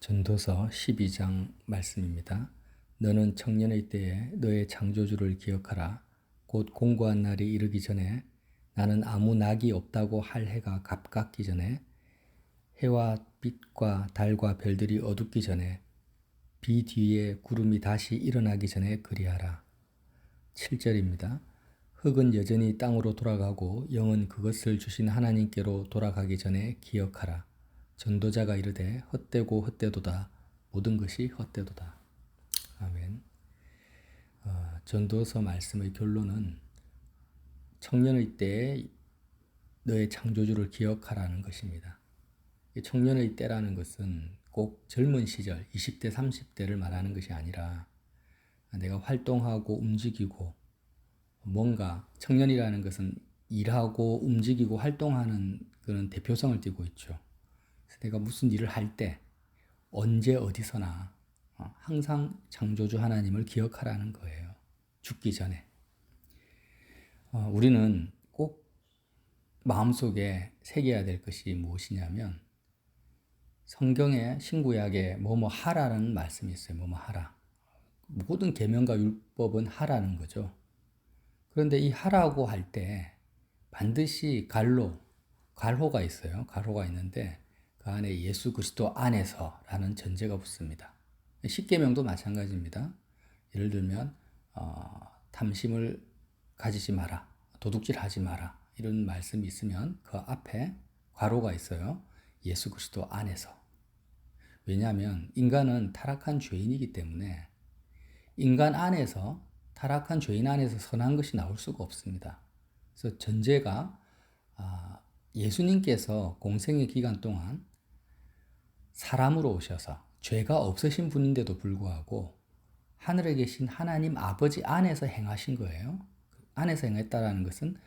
전도서 12장 말씀입니다. 너는 청년의 때에 너의 창조주를 기억하라. 곧 공고한 날이 이르기 전에 나는 아무 낙이 없다고 할 해가 갑갑기 전에 해와 빛과 달과 별들이 어둡기 전에 비 뒤에 구름이 다시 일어나기 전에 그리하라. 7절입니다. 흙은 여전히 땅으로 돌아가고 영은 그것을 주신 하나님께로 돌아가기 전에 기억하라. 전도자가 이르되 헛되고 헛되도다. 모든 것이 헛되도다. 아멘. 전도서 말씀의 결론은 청년의 때에 너의 창조주를 기억하라는 것입니다. 청년의 때라는 것은 꼭 젊은 시절 20대 30대를 말하는 것이 아니라 내가 활동하고 움직이고 뭔가 청년이라는 것은 일하고 움직이고 활동하는 그런 대표성을 띠고 있죠. 내가 무슨 일을 할 때 언제 어디서나 항상 창조주 하나님을 기억하라는 거예요. 죽기 전에. 우리는 꼭 마음속에 새겨야 될 것이 무엇이냐면 성경에 신구약에 뭐뭐 하라는 말씀이 있어요. 뭐뭐 하라. 모든 계명과 율법은 하라는 거죠. 그런데 이 하라고 할 때 반드시 갈호가 있어요. 갈호가 있는데 그 안에 예수 그리스도 안에서라는 전제가 붙습니다. 십계명도 마찬가지입니다. 예를 들면 탐심을 가지지 마라, 도둑질하지 마라 이런 말씀이 있으면 그 앞에 괄호가 있어요. 예수 그리스도 안에서. 왜냐하면 인간은 타락한 죄인이기 때문에 인간 안에서 타락한 죄인 안에서 선한 것이 나올 수가 없습니다. 그래서 전제가 예수님께서 공생의 기간 동안 사람으로 오셔서 죄가 없으신 분인데도 불구하고 하늘에 계신 하나님 아버지 안에서 행하신 거예요. 안에서 행했다라는 것은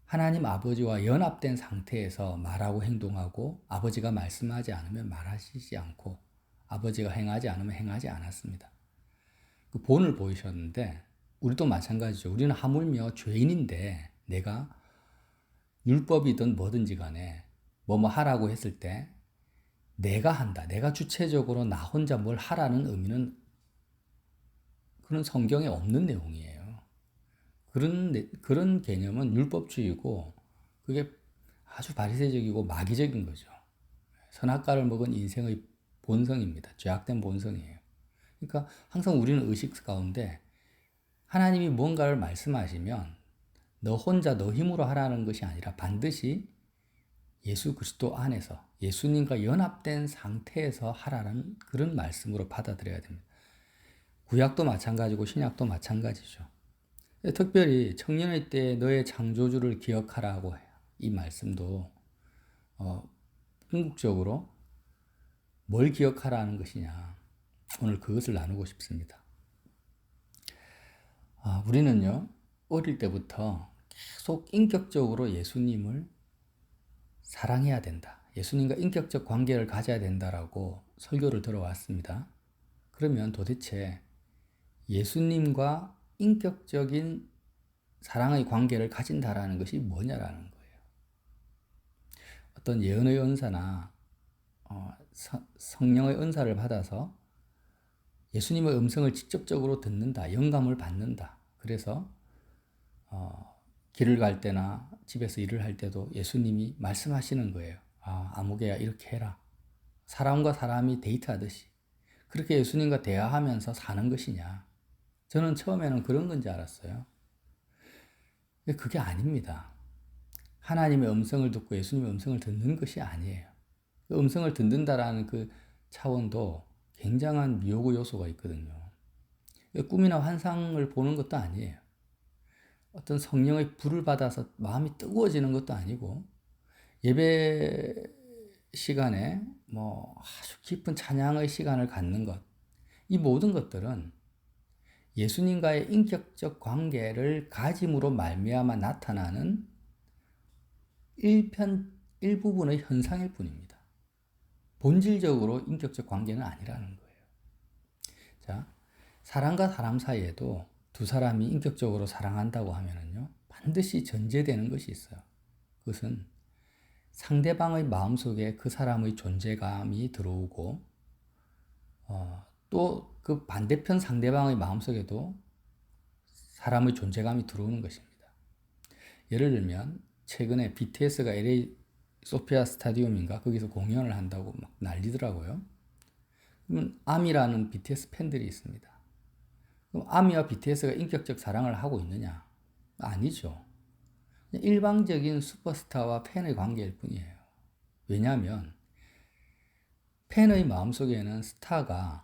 하나님 아버지와 연합된 상태에서 말하고 행동하고 아버지가 말씀하지 않으면 말하시지 않고 아버지가 행하지 않으면 행하지 않았습니다. 그 본을 보이셨는데 우리도 마찬가지죠. 우리는 하물며 죄인인데 내가 율법이든 뭐든지 간에 뭐뭐 하라고 했을 때 내가 한다. 내가 주체적으로 나 혼자 뭘 하라는 의미는 그런 성경에 없는 내용이에요. 그런 개념은 율법주의고 그게 아주 바리새적이고 마귀적인 거죠. 선악과를 먹은 인생의 본성입니다. 죄악된 본성이에요. 그러니까 항상 우리는 의식 가운데 하나님이 뭔가를 말씀하시면 너 혼자 너 힘으로 하라는 것이 아니라 반드시 예수 그리스도 안에서 예수님과 연합된 상태에서 하라는 그런 말씀으로 받아들여야 됩니다. 구약도 마찬가지고 신약도 마찬가지죠. 특별히 청년의 때에 너의 창조주를 기억하라고 해요. 이 말씀도 궁극적으로 뭘 기억하라는 것이냐. 오늘 그것을 나누고 싶습니다. 우리는요, 어릴 때부터 계속 인격적으로 예수님을 사랑해야 된다. 예수님과 인격적 관계를 가져야 된다라고 설교를 들어왔습니다. 그러면 도대체 예수님과 인격적인 사랑의 관계를 가진다라는 것이 뭐냐라는 거예요. 어떤 예언의 은사나 성령의 은사를 받아서 예수님의 음성을 직접적으로 듣는다, 영감을 받는다. 그래서 길을 갈 때나 집에서 일을 할 때도 예수님이 말씀하시는 거예요. 아무개야 이렇게 해라. 사람과 사람이 데이트하듯이 그렇게 예수님과 대화하면서 사는 것이냐. 저는 처음에는 그런 건지 알았어요. 근데 그게 아닙니다. 하나님의 음성을 듣고 예수님의 음성을 듣는 것이 아니에요. 그 음성을 듣는다라는 그 차원도 굉장한 미혹의 요소가 있거든요. 꿈이나 환상을 보는 것도 아니에요. 어떤 성령의 불을 받아서 마음이 뜨거워지는 것도 아니고 예배 시간에 아주 깊은 찬양의 시간을 갖는 것, 이 모든 것들은 예수님과의 인격적 관계를 가짐으로 말미암아 나타나는 일부분의 현상일 뿐입니다. 본질적으로 인격적 관계는 아니라는 거예요. 자, 사람과 사람 사이에도 두 사람이 인격적으로 사랑한다고 하면은요, 반드시 전제되는 것이 있어요. 그것은 상대방의 마음속에 그 사람의 존재감이 들어오고 또 그 반대편 상대방의 마음속에도 사람의 존재감이 들어오는 것입니다. 예를 들면 최근에 BTS가 LA 소피아 스타디움인가 거기서 공연을 한다고 막 난리더라고요. 그러면 아미라는 BTS 팬들이 있습니다. 그럼 아미와 BTS가 인격적 사랑을 하고 있느냐? 아니죠. 일방적인 슈퍼스타와 팬의 관계일 뿐이에요. 왜냐하면 팬의 마음속에는 스타가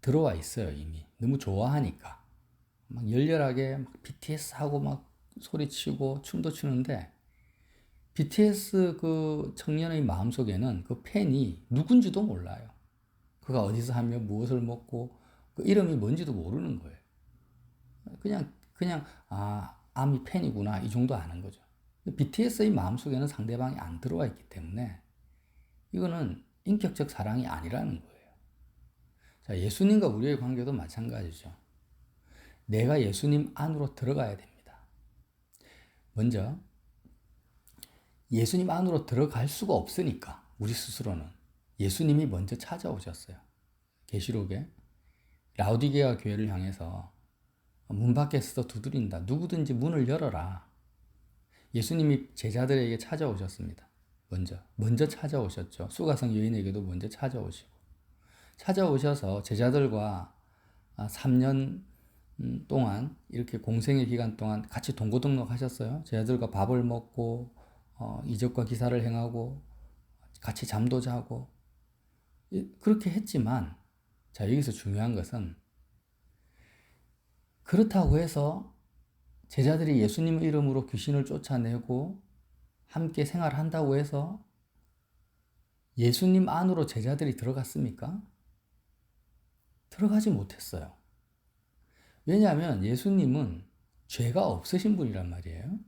들어와 있어요, 이미. 너무 좋아하니까. 막 열렬하게 막 BTS 하고 막 소리치고 춤도 추는데 BTS 그 청년의 마음속에는 그 팬이 누군지도 몰라요. 그가 어디서 하며 무엇을 먹고 그 이름이 뭔지도 모르는 거예요. 그냥 아미 팬이구나 이 정도 아는 거죠. BTS의 마음속에는 상대방이 안 들어와 있기 때문에 이거는 인격적 사랑이 아니라는 거예요. 자, 예수님과 우리의 관계도 마찬가지죠. 내가 예수님 안으로 들어가야 됩니다. 먼저 예수님 안으로 들어갈 수가 없으니까 우리 스스로는 예수님이 먼저 찾아오셨어요. 계시록에 라우디게아 교회를 향해서 문 밖에서 두드린다. 누구든지 문을 열어라. 예수님이 제자들에게 찾아오셨습니다. 먼저 찾아오셨죠. 수가성 여인에게도 먼저 찾아오셔서 제자들과 3년 동안 이렇게 공생의 기간 동안 같이 동고동록 하셨어요. 제자들과 밥을 먹고 이적과 기사를 행하고 같이 잠도 자고 그렇게 했지만 자, 여기서 중요한 것은 그렇다고 해서 제자들이 예수님 이름으로 귀신을 쫓아내고 함께 생활한다고 해서 예수님 안으로 제자들이 들어갔습니까? 들어가지 못했어요. 왜냐하면 예수님은 죄가 없으신 분이란 말이에요.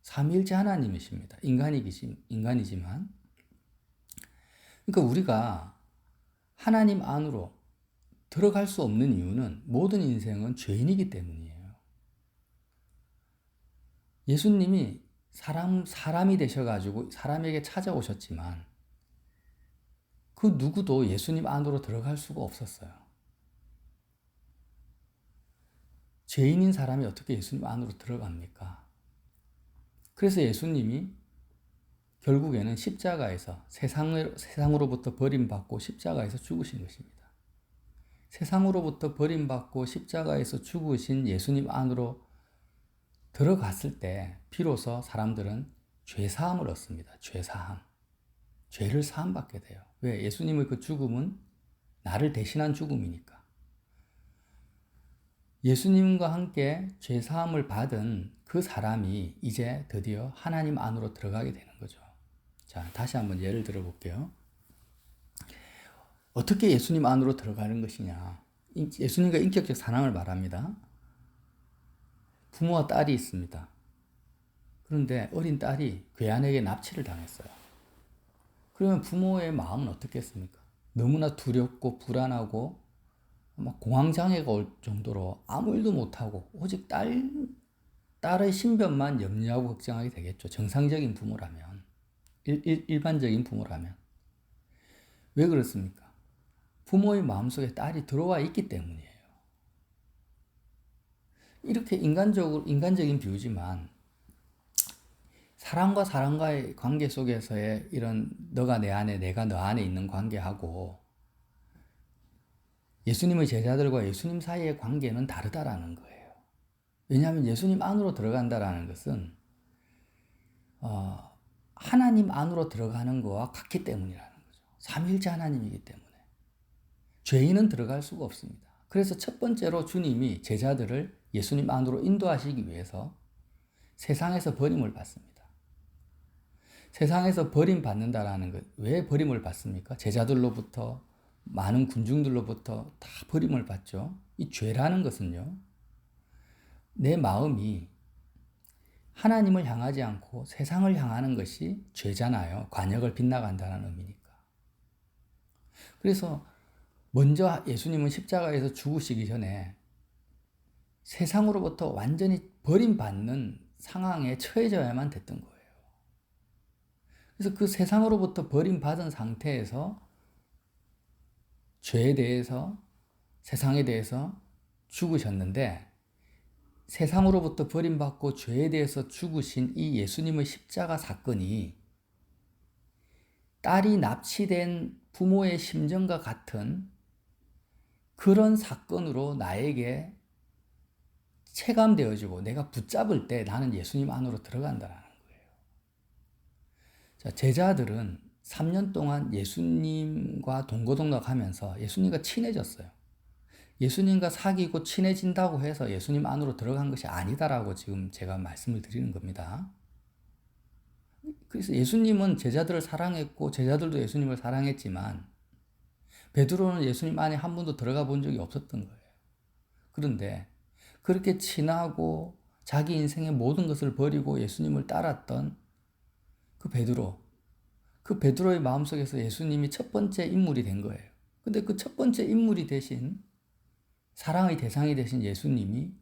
삼위일체 하나님이십니다. 인간이지만. 그러니까 우리가 하나님 안으로 들어갈 수 없는 이유는 모든 인생은 죄인이기 때문이에요. 예수님이 사람이 되셔가지고 사람에게 찾아오셨지만 그 누구도 예수님 안으로 들어갈 수가 없었어요. 죄인인 사람이 어떻게 예수님 안으로 들어갑니까? 그래서 예수님이 결국에는 십자가에서 세상으로부터 버림받고 십자가에서 죽으신 것입니다. 세상으로부터 버림받고 십자가에서 죽으신 예수님 안으로 들어갔을 때 비로소 사람들은 죄사함을 얻습니다. 죄사함. 죄를 사함받게 돼요. 왜? 예수님의 그 죽음은 나를 대신한 죽음이니까. 예수님과 함께 죄사함을 받은 그 사람이 이제 드디어 하나님 안으로 들어가게 되는 거죠. 자, 다시 한번 예를 들어 볼게요. 어떻게 예수님 안으로 들어가는 것이냐? 예수님과 인격적 사랑을 말합니다. 부모와 딸이 있습니다. 그런데 어린 딸이 괴한에게 납치를 당했어요. 그러면 부모의 마음은 어떻겠습니까? 너무나 두렵고 불안하고 막 공황장애가 올 정도로 아무 일도 못하고 오직 딸의 신변만 염려하고 걱정하게 되겠죠. 정상적인 부모라면. 일반적인 부모라면. 왜 그렇습니까? 부모의 마음속에 딸이 들어와 있기 때문이에요. 이렇게 인간적인 비유지만 사람과 사람과의 관계 속에서의 이런 너가 내 안에 내가 너 안에 있는 관계하고 예수님의 제자들과 예수님 사이의 관계는 다르다라는 거예요. 왜냐하면 예수님 안으로 들어간다라는 것은 하나님 안으로 들어가는 거와 같기 때문이라는 거죠. 삼위일체 하나님이기 때문에. 죄인은 들어갈 수가 없습니다. 그래서 첫 번째로 주님이 제자들을 예수님 안으로 인도하시기 위해서 세상에서 버림을 받습니다. 세상에서 버림받는다라는 것, 왜 버림을 받습니까? 제자들로부터, 많은 군중들로부터 다 버림을 받죠. 이 죄라는 것은요, 내 마음이 하나님을 향하지 않고 세상을 향하는 것이 죄잖아요. 관역을 빗나간다는 의미니까. 그래서 먼저 예수님은 십자가에서 죽으시기 전에 세상으로부터 완전히 버림받는 상황에 처해져야만 됐던 거예요. 그래서 그 세상으로부터 버림받은 상태에서 죄에 대해서, 세상에 대해서 죽으셨는데, 세상으로부터 버림받고 죄에 대해서 죽으신 이 예수님의 십자가 사건이 딸이 납치된 부모의 심정과 같은 그런 사건으로 나에게 체감되어지고 내가 붙잡을 때 나는 예수님 안으로 들어간다는 거예요. 자, 제자들은 3년 동안 예수님과 동고동락하면서 예수님과 친해졌어요. 예수님과 사귀고 친해진다고 해서 예수님 안으로 들어간 것이 아니다라고 지금 제가 말씀을 드리는 겁니다. 그래서 예수님은 제자들을 사랑했고 제자들도 예수님을 사랑했지만 베드로는 예수님 안에 한 번도 들어가 본 적이 없었던 거예요. 그런데 그렇게 친하고 자기 인생의 모든 것을 버리고 예수님을 따랐던 그 베드로의 마음속에서 예수님이 첫 번째 인물이 된 거예요. 근데 그 첫 번째 인물이 되신 사랑의 대상이 되신 예수님이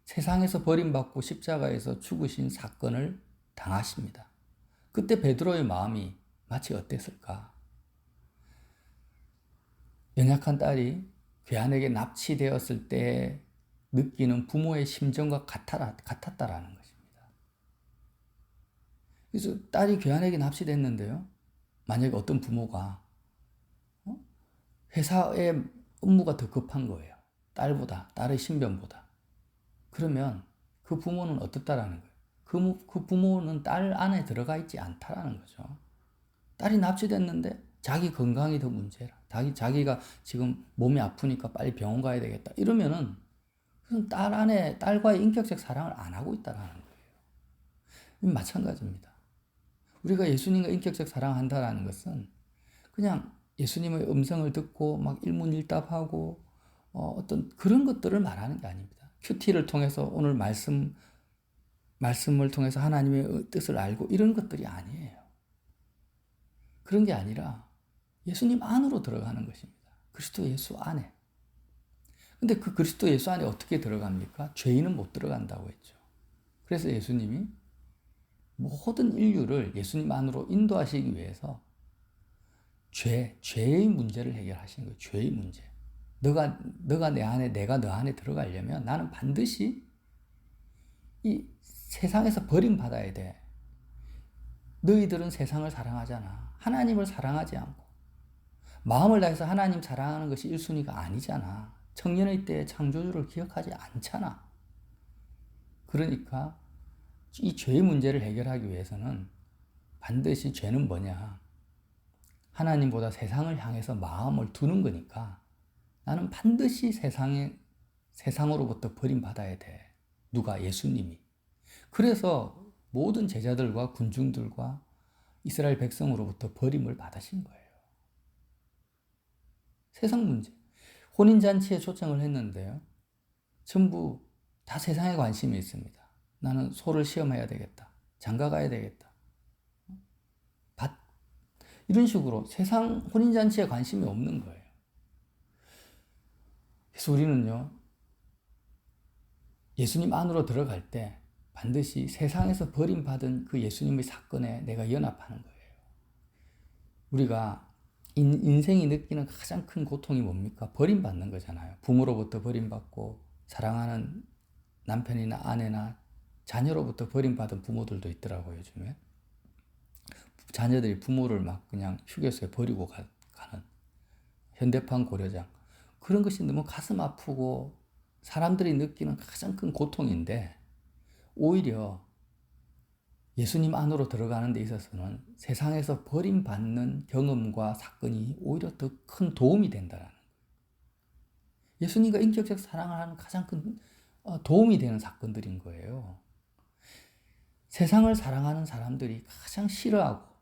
세상에서 버림받고 십자가에서 죽으신 사건을 당하십니다. 그때 베드로의 마음이 마치 어땠을까? 연약한 딸이 괴한에게 납치되었을 때 느끼는 부모의 심정과 같았다라는 것입니다. 그래서 딸이 괴한에게 납치됐는데요. 만약에 어떤 부모가 회사의 업무가 더 급한 거예요. 딸보다, 딸의 신변보다. 그러면 그 부모는 어떻다라는 거예요? 그 부모는 딸 안에 들어가 있지 않다라는 거죠. 딸이 납치됐는데 자기 건강이 더 문제라. 자기가 지금 몸이 아프니까 빨리 병원 가야 되겠다. 이러면은 딸과의 인격적 사랑을 안 하고 있다라는 거예요. 마찬가지입니다. 우리가 예수님과 인격적 사랑한다라는 것은 그냥 예수님의 음성을 듣고 막 일문일답하고 어떤 그런 것들을 말하는 게 아닙니다. 큐티를 통해서 오늘 말씀을 통해서 하나님의 뜻을 알고 이런 것들이 아니에요. 그런 게 아니라 예수님 안으로 들어가는 것입니다. 그리스도 예수 안에. 근데 그 그리스도 예수 안에 어떻게 들어갑니까? 죄인은 못 들어간다고 했죠. 그래서 예수님이 모든 인류를 예수님 안으로 인도하시기 위해서 죄의 문제를 해결하시는 거예요. 죄의 문제. 너가 내 안에, 내가 너 안에 들어가려면 나는 반드시 이 세상에서 버림받아야 돼. 너희들은 세상을 사랑하잖아. 하나님을 사랑하지 않고. 마음을 다해서 하나님 사랑하는 것이 1순위가 아니잖아. 청년의 때의 창조주를 기억하지 않잖아. 그러니까 이 죄의 문제를 해결하기 위해서는 반드시 죄는 뭐냐? 하나님보다 세상을 향해서 마음을 두는 거니까 나는 반드시 세상으로부터 버림받아야 돼. 누가? 예수님이. 그래서 모든 제자들과 군중들과 이스라엘 백성으로부터 버림을 받으신 거예요. 세상 문제. 혼인잔치에 초청을 했는데요. 전부 다 세상에 관심이 있습니다. 나는 소를 시험해야 되겠다. 장가 가야 되겠다. 이런 식으로 세상 혼인잔치에 관심이 없는 거예요. 그래서 우리는요, 예수님 안으로 들어갈 때 반드시 세상에서 버림받은 그 예수님의 사건에 내가 연합하는 거예요. 우리가 인생이 느끼는 가장 큰 고통이 뭡니까? 버림받는 거잖아요. 부모로부터 버림받고 사랑하는 남편이나 아내나 자녀로부터 버림받은 부모들도 있더라고요, 요즘에. 자녀들이 부모를 막 그냥 휴게소에 버리고 가는 현대판 고려장. 그런 것이 너무 가슴 아프고 사람들이 느끼는 가장 큰 고통인데 오히려 예수님 안으로 들어가는 데 있어서는 세상에서 버림받는 경험과 사건이 오히려 더 큰 도움이 된다는 거예요. 예수님과 인격적 사랑을 하는 가장 큰 도움이 되는 사건들인 거예요. 세상을 사랑하는 사람들이 가장 싫어하고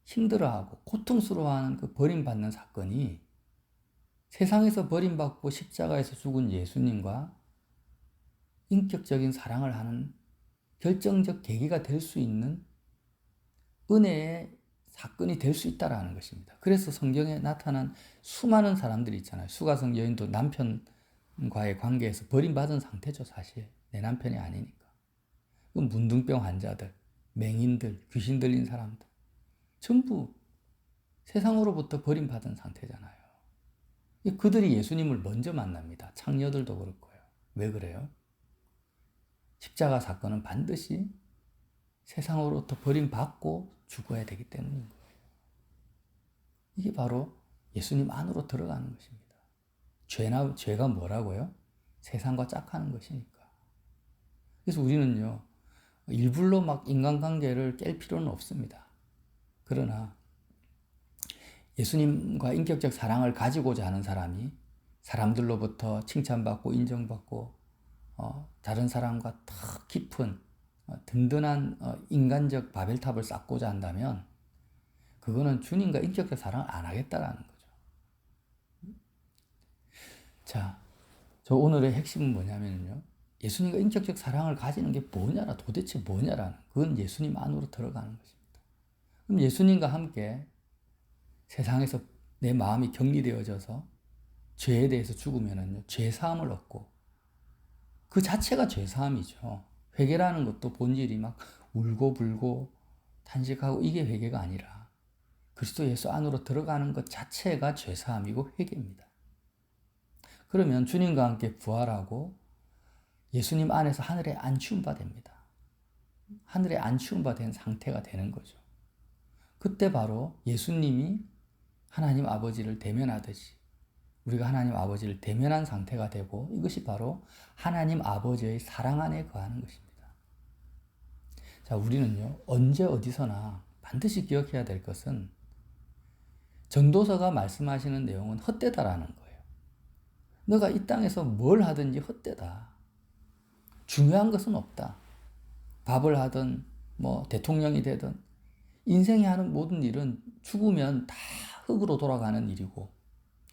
힘들어하고 고통스러워하는 그 버림받는 사건이 세상에서 버림받고 십자가에서 죽은 예수님과 인격적인 사랑을 하는 결정적 계기가 될 수 있는 은혜의 사건이 될 수 있다는 것입니다. 그래서 성경에 나타난 수많은 사람들이 있잖아요. 수가성 여인도 남편과의 관계에서 버림받은 상태죠, 사실. 내 남편이 아니니까. 문둥병 환자들, 맹인들, 귀신 들린 사람들 전부 세상으로부터 버림받은 상태잖아요. 그들이 예수님을 먼저 만납니다. 창녀들도 그렇고요. 왜 그래요? 십자가 사건은 반드시 세상으로부터 버림받고 죽어야 되기 때문인 거예요. 이게 바로 예수님 안으로 들어가는 것입니다. 죄가 뭐라고요? 세상과 짝하는 것이니까. 그래서 우리는요, 일부러 막 인간관계를 깰 필요는 없습니다. 그러나 예수님과 인격적 사랑을 가지고자 하는 사람이 사람들로부터 칭찬받고 인정받고 다른 사람과 더 깊은 든든한 인간적 바벨탑을 쌓고자 한다면 그거는 주님과 인격적 사랑을 안 하겠다라는 거죠. 자, 저 오늘의 핵심은 뭐냐면요. 예수님과 인격적 사랑을 가지는 게 뭐냐라, 도대체 뭐냐라는, 그건 예수님 안으로 들어가는 것입니다. 그럼 예수님과 함께 세상에서 내 마음이 격리되어져서 죄에 대해서 죽으면은요, 죄사함을 얻고, 그 자체가 죄사함이죠. 회개라는 것도 본질이 막 울고 불고 탄식하고 이게 회개가 아니라 그리스도 예수 안으로 들어가는 것 자체가 죄사함이고 회개입니다. 그러면 주님과 함께 부활하고 예수님 안에서 하늘에 안치운 바 됩니다. 하늘에 안치운 바 된 상태가 되는 거죠. 그때 바로 예수님이 하나님 아버지를 대면하듯이 우리가 하나님 아버지를 대면한 상태가 되고 이것이 바로 하나님 아버지의 사랑 안에 거하는 것입니다. 자, 우리는요, 언제 어디서나 반드시 기억해야 될 것은 전도서가 말씀하시는 내용은 헛되다라는 거예요. 너가 이 땅에서 뭘 하든지 헛되다. 중요한 것은 없다. 밥을 하든 뭐 대통령이 되든 인생에 하는 모든 일은 죽으면 다 흙으로 돌아가는 일이고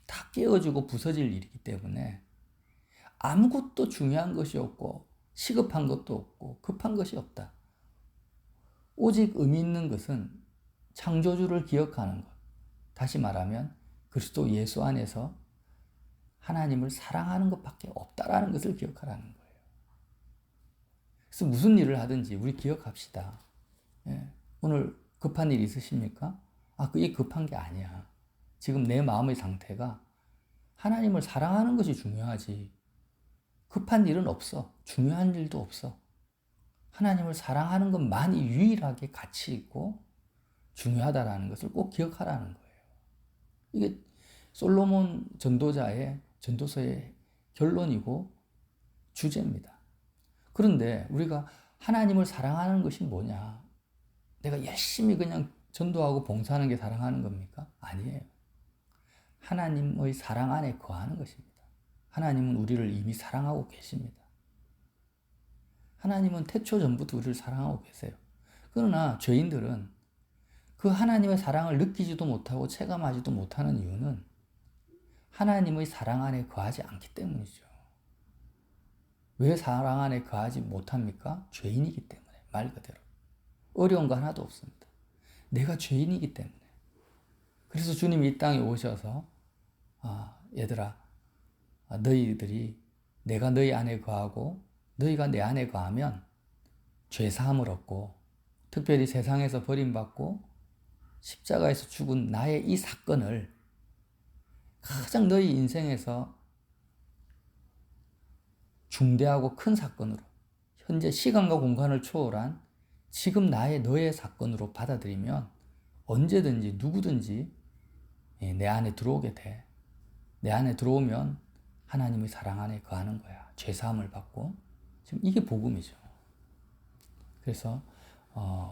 다 깨어지고 부서질 일이기 때문에 아무것도 중요한 것이 없고 시급한 것도 없고 급한 것이 없다. 오직 의미 있는 것은 창조주를 기억하는 것. 다시 말하면 그리스도 예수 안에서 하나님을 사랑하는 것밖에 없다라는 것을 기억하라는 거예요. 그래서 무슨 일을 하든지 우리 기억합시다. 예. 오늘 급한 일 있으십니까? 그게 급한 게 아니야. 지금 내 마음의 상태가 하나님을 사랑하는 것이 중요하지. 급한 일은 없어. 중요한 일도 없어. 하나님을 사랑하는 것만이 유일하게 가치 있고 중요하다라는 것을 꼭 기억하라는 거예요. 이게 솔로몬 전도자의 전도서의 결론이고 주제입니다. 그런데 우리가 하나님을 사랑하는 것이 뭐냐? 내가 열심히 그냥 전도하고 봉사하는 게 사랑하는 겁니까? 아니에요. 하나님의 사랑 안에 거하는 것입니다. 하나님은 우리를 이미 사랑하고 계십니다. 하나님은 태초 전부터 우리를 사랑하고 계세요. 그러나 죄인들은 그 하나님의 사랑을 느끼지도 못하고 체감하지도 못하는 이유는 하나님의 사랑 안에 거하지 않기 때문이죠. 왜 사랑 안에 거하지 못합니까? 죄인이기 때문에, 말 그대로. 어려운 거 하나도 없습니다. 내가 죄인이기 때문에. 그래서 주님이 이 땅에 오셔서 얘들아, 너희들이 내가 너희 안에 거하고 너희가 내 안에 거하면 죄사함을 얻고 특별히 세상에서 버림받고 십자가에서 죽은 나의 이 사건을 가장 너희 인생에서 중대하고 큰 사건으로 현재 시간과 공간을 초월한 지금 너의 사건으로 받아들이면 언제든지 누구든지 내 안에 들어오게 돼. 내 안에 들어오면 하나님의 사랑 안에 거하는 거야. 죄사함을 받고. 지금 이게 복음이죠. 그래서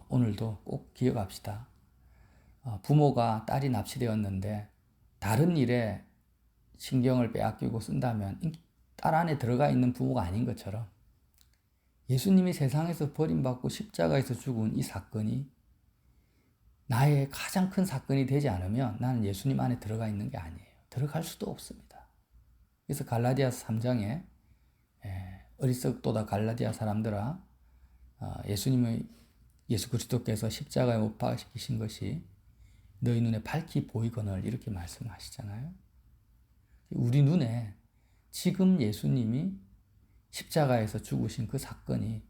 오늘도 꼭 기억합시다. 부모가 딸이 납치되었는데 다른 일에 신경을 빼앗기고 쓴다면 딸 안에 들어가 있는 부모가 아닌 것처럼 예수님이 세상에서 버림받고 십자가에서 죽은 이 사건이 나의 가장 큰 사건이 되지 않으면 나는 예수님 안에 들어가 있는 게 아니에요. 들어갈 수도 없습니다. 그래서 갈라디아서 3장에 어리석도다 갈라디아 사람들아, 예수 그리스도께서 십자가에 못 박히신 것이 너희 눈에 밝히 보이거늘 이렇게 말씀하시잖아요. 우리 눈에 지금 예수님이 십자가에서 죽으신 그 사건이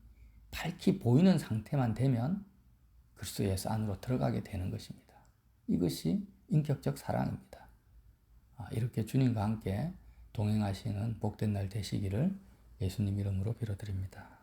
밝히 보이는 상태만 되면 그리스도 예수 안으로 들어가게 되는 것입니다. 이것이 인격적 사랑입니다. 이렇게 주님과 함께 동행하시는 복된 날 되시기를 예수님 이름으로 빌어드립니다.